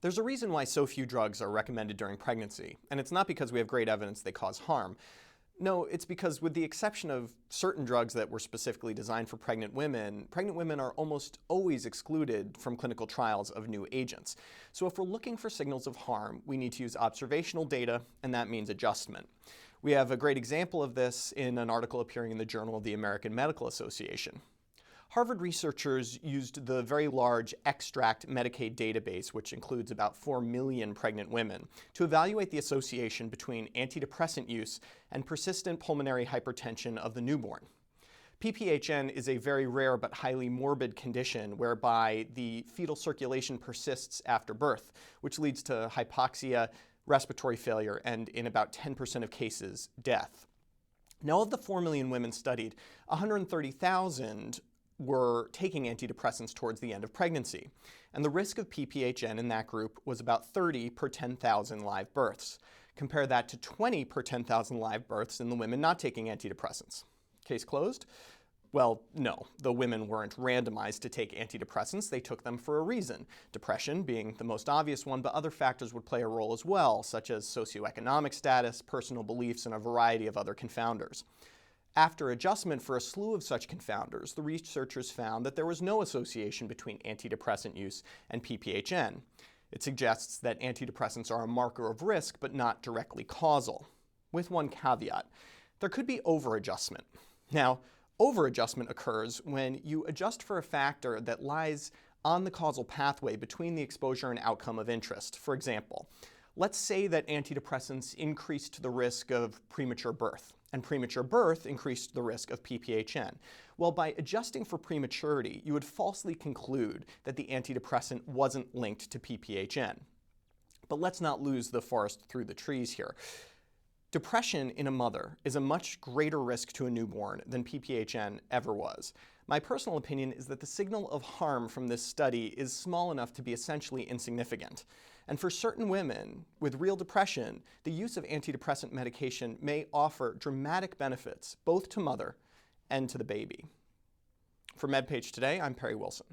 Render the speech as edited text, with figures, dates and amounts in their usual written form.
There's a reason why so few drugs are recommended during pregnancy, and it's not because we have great evidence they cause harm. No, it's because with the exception of certain drugs that were specifically designed for pregnant women are almost always excluded from clinical trials of new agents. So if we're looking for signals of harm, we need to use observational data, and that means adjustment. We have a great example of this in an article appearing in the Journal of the American Medical Association. Harvard researchers used the very large Extract Medicaid database, which includes about 4 million pregnant women, to evaluate the association between antidepressant use and persistent pulmonary hypertension of the newborn. PPHN is a very rare but highly morbid condition whereby the fetal circulation persists after birth, which leads to hypoxia, respiratory failure, and in about 10% of cases, death. Now, of the 4 million women studied, 130,000 were taking antidepressants towards the end of pregnancy, and the risk of PPHN in that group was about 30 per 10,000 live births. Compare that to 20 per 10,000 live births in the women not taking antidepressants. Case closed? Well, no, the women weren't randomized to take antidepressants. They took them for a reason, depression being the most obvious one, but other factors would play a role as well, such as socioeconomic status, personal beliefs, and a variety of other confounders. After adjustment for a slew of such confounders, the researchers found that there was no association between antidepressant use and PPHN. It suggests that antidepressants are a marker of risk, but not directly causal. With one caveat, there could be overadjustment. Now, overadjustment occurs when you adjust for a factor that lies on the causal pathway between the exposure and outcome of interest. For example, let's say that antidepressants increased the risk of premature birth, and premature birth increased the risk of PPHN. Well, by adjusting for prematurity, you would falsely conclude that the antidepressant wasn't linked to PPHN. But let's not lose the forest through the trees here. Depression in a mother is a much greater risk to a newborn than PPHN ever was. My personal opinion is that the signal of harm from this study is small enough to be essentially insignificant. And for certain women with real depression, the use of antidepressant medication may offer dramatic benefits both to mother and to the baby. For MedPage Today, I'm Perry Wilson.